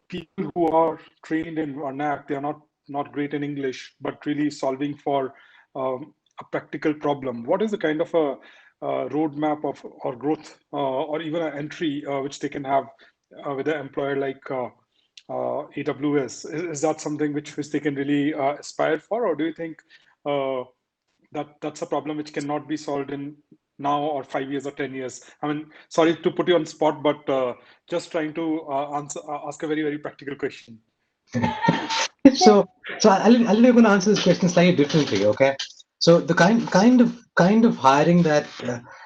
people who are trained in vernac, they are not great in English, but really solving for a practical problem. What is the kind of a roadmap of or growth or even an entry which they can have with an employer like AWS? Is that something which they can really aspire for, or do you think that's a problem which cannot be solved in now or 5 years or 10 years? I mean, sorry to put you on the spot, but just trying to ask a very, very practical question. So I'll even answer this question slightly differently. Okay. So the kind of hiring that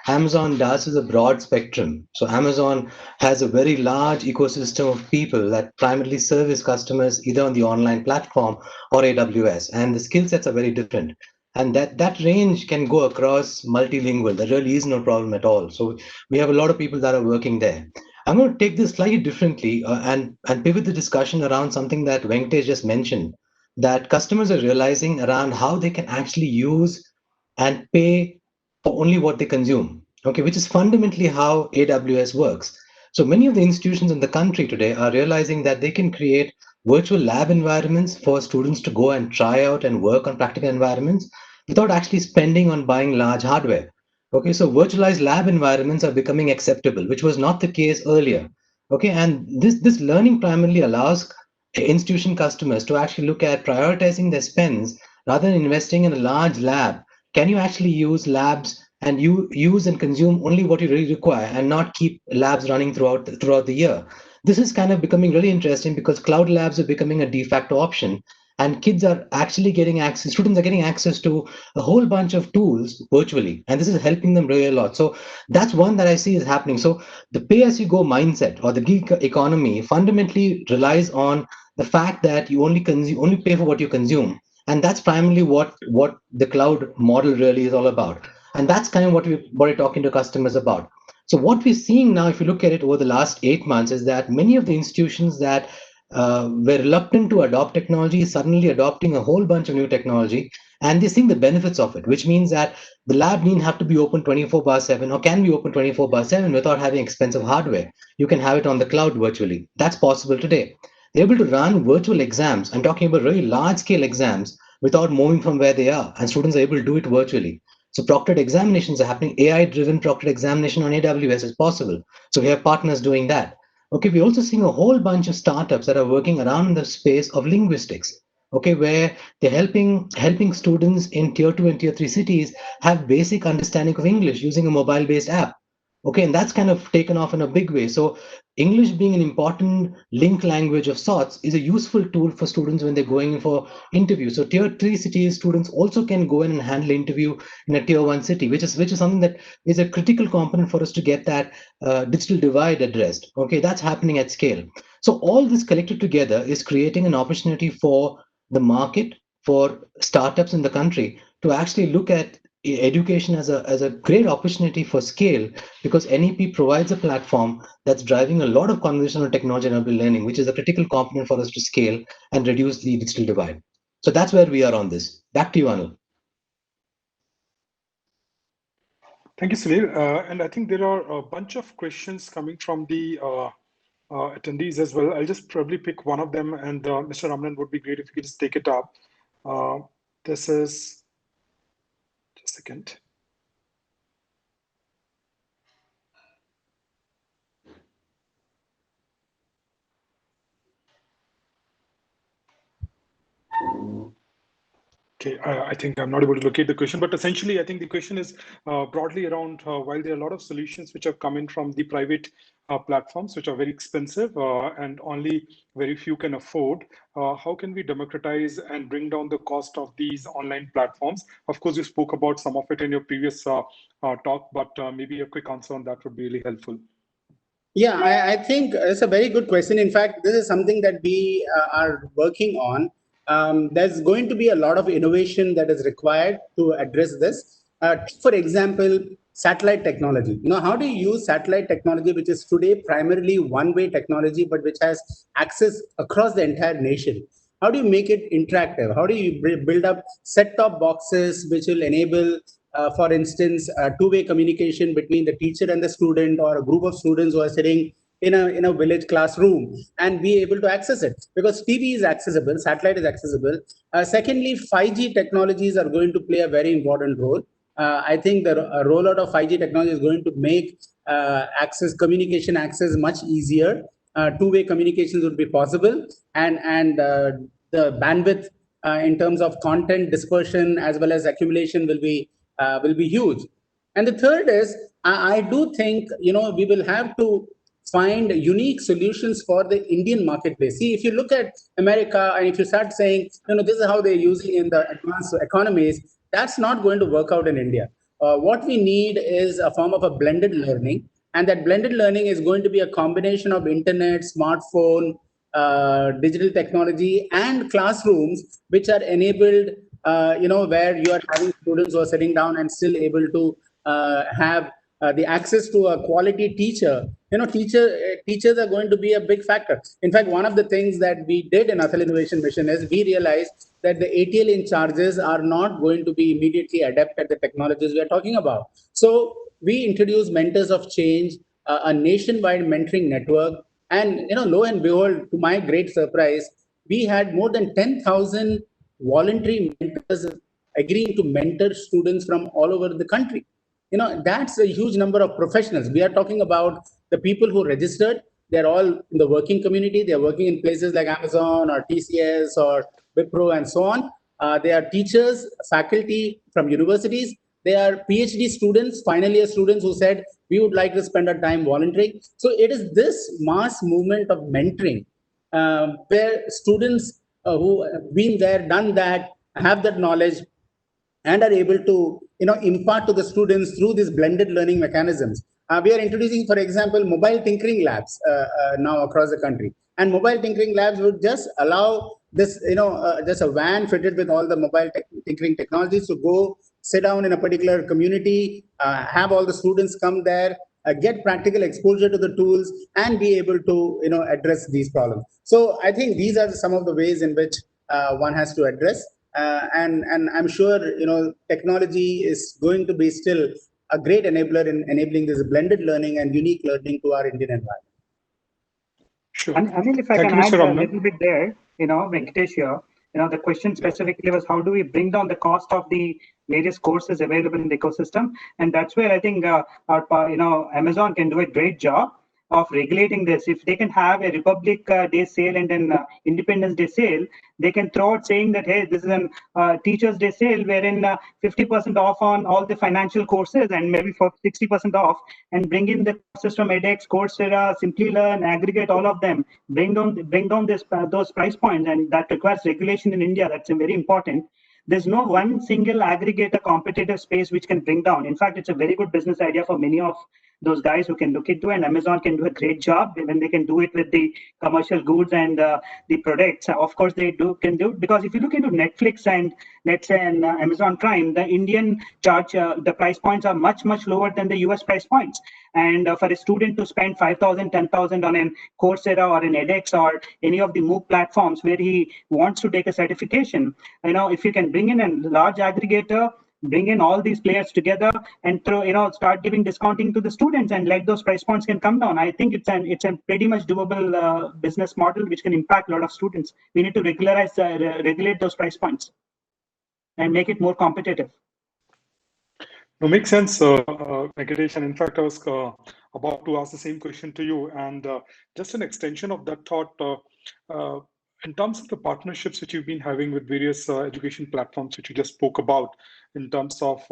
Amazon does is a broad spectrum. So Amazon has a very large ecosystem of people that primarily service customers either on the online platform or AWS, and the skill sets are very different. And that range can go across multilingual. There really is no problem at all. So we have a lot of people that are working there. I'm going to take this slightly differently and pivot the discussion around something that Venkatesh just mentioned, that customers are realizing around how they can actually use and pay for only what they consume, okay, which is fundamentally how AWS works. So many of the institutions in the country today are realizing that they can create virtual lab environments for students to go and try out and work on practical environments without actually spending on buying large hardware. Okay, so virtualized lab environments are becoming acceptable, which was not the case earlier. Okay, and this learning primarily allows institution customers to actually look at prioritizing their spends rather than investing in a large lab. Can you actually use labs and you use and consume only what you really require and not keep labs running throughout the year? This is kind of becoming really interesting because cloud labs are becoming a de facto option, and kids are actually getting access, students are getting access to a whole bunch of tools virtually, and this is helping them really a lot. So that's one that I see is happening. So the pay as you go mindset or the gig economy fundamentally relies on the fact that you only pay for what you consume, and that's primarily what the cloud model really is all about. And that's kind of what we're talking to customers about. So what we're seeing now, if you look at it over the last 8 months, is that many of the institutions that were reluctant to adopt technology suddenly adopting a whole bunch of new technology, and they're seeing the benefits of it, which means that the lab needn't have to be open 24 bar 7 or can be open 24 bar 7 without having expensive hardware. You can have it on the cloud virtually. That's possible today. They're able to run virtual exams. I'm talking about really large scale exams without moving from where they are, and students are able to do it virtually. So proctored examinations are happening. AI driven proctored examination on AWS is possible. So we have partners doing that. Okay, we're also seeing a whole bunch of startups that are working around the space of linguistics. Okay, where they're helping students in tier 2 and tier 3 cities have basic understanding of English using a mobile based app. Okay, and that's kind of taken off in a big way. So English being an important link language of sorts is a useful tool for students when they're going in for interviews. So tier 3 cities students also can go in and handle interview in a tier 1 city, which is something that is a critical component for us to get that digital divide addressed. Okay, that's happening at scale. So all this collected together is creating an opportunity for the market, for startups in the country to actually look at education as a great opportunity for scale, because NEP provides a platform that's driving a lot of conversational technology and urban learning, which is a critical component for us to scale and reduce the digital divide. So that's where we are on this. Back to you, Anil. Thank you, Sunil. And I think there are a bunch of questions coming from the attendees as well. I'll just probably pick one of them, and Mr. Ramanan, would be great if you could just take it up. This is, just a second. Okay, I think I'm not able to locate the question, but essentially, I think the question is broadly around while there are a lot of solutions which have come in from the private platforms, which are very expensive and only very few can afford, how can we democratize and bring down the cost of these online platforms? Of course, you spoke about some of it in your previous talk, but maybe a quick answer on that would be really helpful. Yeah, I think it's a very good question. In fact, this is something that we are working on. There's going to be a lot of innovation that is required to address this. For example, satellite technology. How do you use satellite technology, which is today primarily one-way technology, but which has access across the entire nation? How do you make it interactive? How do you build up set-top boxes which will enable for instance, two-way communication between the teacher and the student, or a group of students who are sitting in a village classroom, and be able to access it, because TV is accessible, satellite is accessible. Secondly, 5G technologies are going to play a very important role. I think the rollout of 5G technology is going to make communication access much easier. Two-way communications would be possible, and the bandwidth in terms of content dispersion as well as accumulation will be huge. And the third is, I do think we will have to find unique solutions for the Indian marketplace. See, if you look at America and if you start saying, this is how they're using in the advanced economies, that's not going to work out in India. What we need is a form of a blended learning, and that blended learning is going to be a combination of internet, smartphone, digital technology, and classrooms which are enabled, where you are having students who are sitting down and still able to have the access to a quality teacher, teachers are going to be a big factor. In fact, one of the things that we did in Atal Innovation Mission is we realized that the ATL in charges are not going to be immediately adept at the technologies we are talking about. So we introduced Mentors of Change, a nationwide mentoring network, and lo and behold, to my great surprise, we had more than 10,000 voluntary mentors agreeing to mentor students from all over the country. That's a huge number of professionals. We are talking about the people who registered. They're all in the working community. They're working in places like Amazon or TCS or Wipro and so on. They are teachers, faculty from universities. They are PhD students, final year students who said, we would like to spend our time volunteering. So it is this mass movement of mentoring where students who have been there, done that, have that knowledge, and are able to impart to the students through these blended learning mechanisms. We are introducing, for example, mobile tinkering labs now across the country, and mobile tinkering labs would just allow this just a van fitted with all the mobile tinkering technologies to go sit down in a particular community, have all the students come there, get practical exposure to the tools, and be able to address these problems. So I think these are some of the ways in which one has to address. And I'm sure technology is going to be still a great enabler in enabling this blended learning and unique learning to our Indian environment. Sure. And Anil, if I Thank can you, add Mr. a Ramnan. little bit there, Venkatesh here, the question specifically was how do we bring down the cost of the various courses available in the ecosystem? And that's where I think Amazon can do a great job of regulating this. If they can have a Republic Day sale and then Independence Day sale, they can throw out saying that, hey, this is a Teachers Day sale wherein 50% off on all the financial courses and maybe for 60% off, and bring in the courses from edX, Coursera, Simply Learn, aggregate all of them, bring down those price points, and that requires regulation in India. That's very important. There's no one single aggregator competitive space which can bring down. In fact, it's a very good business idea for many of those guys who can look into, and Amazon can do a great job when they can do it with the commercial goods and the products. Of course, they can do, because if you look into Netflix and let's say Amazon Prime, the Indian charge, the price points are much lower than the US price points. And for a student to spend 5,000, 10,000 on an Coursera or an edX or any of the MOOC platforms where he wants to take a certification, if you can bring in a large aggregator, bring in all these players together and start giving discounting to the students and let those price points can come down. I think it's a pretty much doable business model which can impact a lot of students. We need to regulate those price points and make it more competitive. No, makes sense, Venkatesh. And in fact, I was about to ask the same question to you. And just an extension of that thought, in terms of the partnerships which you've been having with various education platforms, which you just spoke about, in terms of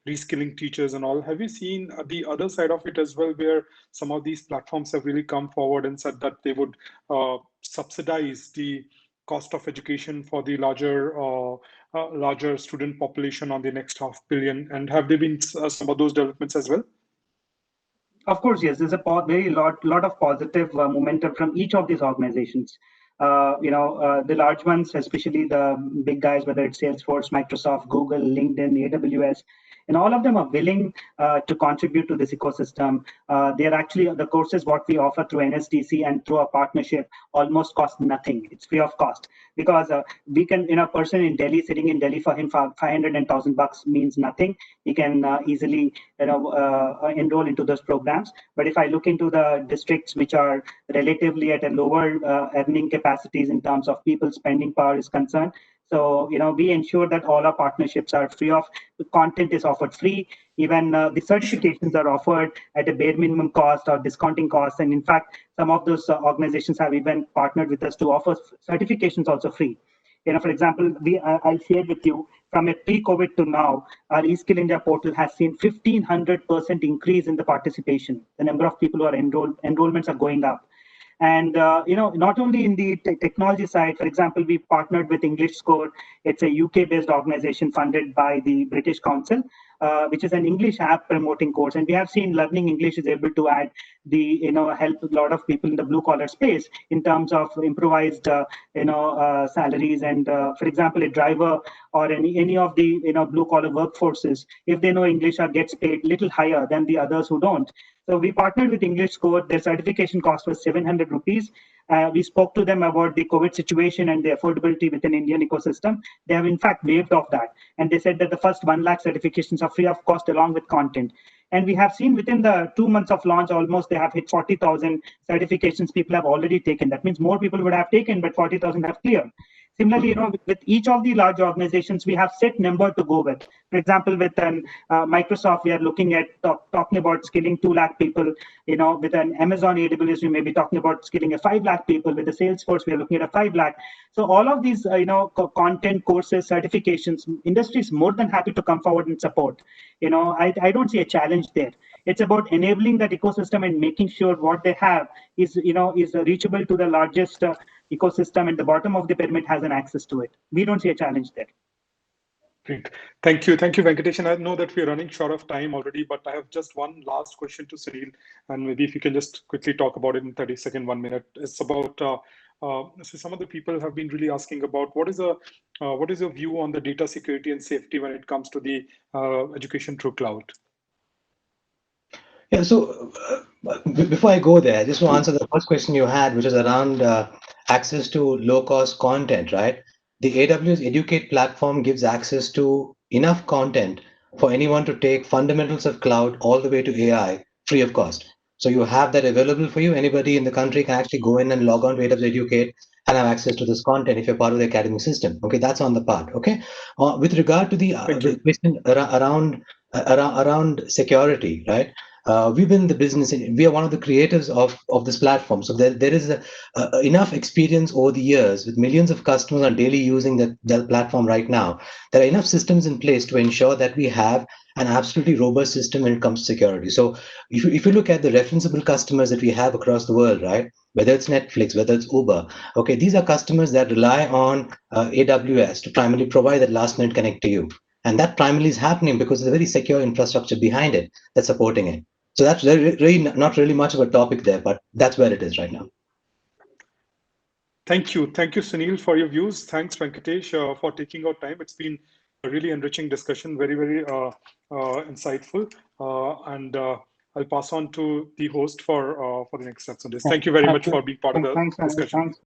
reskilling teachers and all, have you seen the other side of it as well, where some of these platforms have really come forward and said that they would subsidize the cost of education for the larger student population on the next 500 million? And have there been some of those developments as well? Of course, yes. There's a lot of positive momentum from each of these organizations. The large ones, especially the big guys, whether it's Salesforce, Microsoft, Google, LinkedIn, AWS, and all of them are willing to contribute to this ecosystem. They're actually, the courses what we offer through NSDC and through a partnership almost cost nothing. It's free of cost, because we can, a person in Delhi, sitting in Delhi, for him, 500 and $1,000 means nothing. He can easily enroll into those programs. But if I look into the districts which are relatively at a lower earning capacities in terms of people's spending power is concerned, so we ensure that all our partnerships are free of, the content is offered free. Even the certifications are offered at a bare minimum cost or discounting costs. And in fact, some of those organizations have even partnered with us to offer certifications also free. For example, I'll share with you, from a pre-COVID to now, our eSkill India portal has seen 1,500% increase in the participation. The number of people who are enrollments are going up. And not only in the technology side, for example, we partnered with English Score. It's a UK-based organization funded by the British Council. which is an English app promoting course. And we have seen Learning English is able to add help a lot of people in the blue collar space in terms of improvised, salaries. And for example, a driver or any of the blue collar workforces, if they know English, gets paid little higher than the others who don't. So we partnered with English Score. Their certification cost was 700 rupees. We spoke to them about the COVID situation and the affordability within Indian ecosystem. They have in fact waived off that. And they said that the first 1 lakh certifications are free of cost along with content. And we have seen within the 2 months of launch, almost they have hit 40,000 certifications people have already taken. That means more people would have taken, but 40,000 have cleared. Similarly, with each of the large organizations, we have set number to go with. For example, with Microsoft, we are looking at talking about skilling 2 lakh people. With an Amazon AWS, we may be talking about skilling a 5 lakh people. With the Salesforce, we are looking at a 5 lakh. So all of these, content, courses, certifications, industry is more than happy to come forward and support. I don't see a challenge there. It's about enabling that ecosystem and making sure what they have is reachable to the largest ecosystem, and the bottom of the pyramid has an access to it. We don't see a challenge there. Great. Thank you, Venkatesh. And I know that we're running short of time already, but I have just one last question to Sunil, and maybe if you can just quickly talk about it in 30 seconds, 1 minute. It's about so some of the people have been really asking about what is your view on the data security and safety when it comes to the education through cloud? Yeah, so before I go there, I just want to answer the first question you had, which is around access to low-cost content, right? The AWS Educate platform gives access to enough content for anyone to take fundamentals of cloud all the way to AI free of cost. So you have that available for you. Anybody in the country can actually go in and log on to AWS Educate and have access to this content if you're part of the academic system. Okay, that's on the part. Okay, with regard to the question around security, right? We've been in the business, we are one of the creators of this platform. So there is enough experience over the years with millions of customers are daily using that platform right now. There are enough systems in place to ensure that we have an absolutely robust system when it comes to security. So if you look at the referenceable customers that we have across the world, right? Whether it's Netflix, whether it's Uber, okay, these are customers that rely on AWS to primarily provide that last minute connect to you. And that primarily is happening because there's a very secure infrastructure behind it that's supporting it. So that's really not really much of a topic there, but that's where it is right now. Thank you, Sunil, for your views. Thanks, Venkatesh, for taking our time. It's been a really enriching discussion, very, very insightful. And I'll pass on to the host for the next steps on this. Thank you very much for being part of the discussion. Thanks.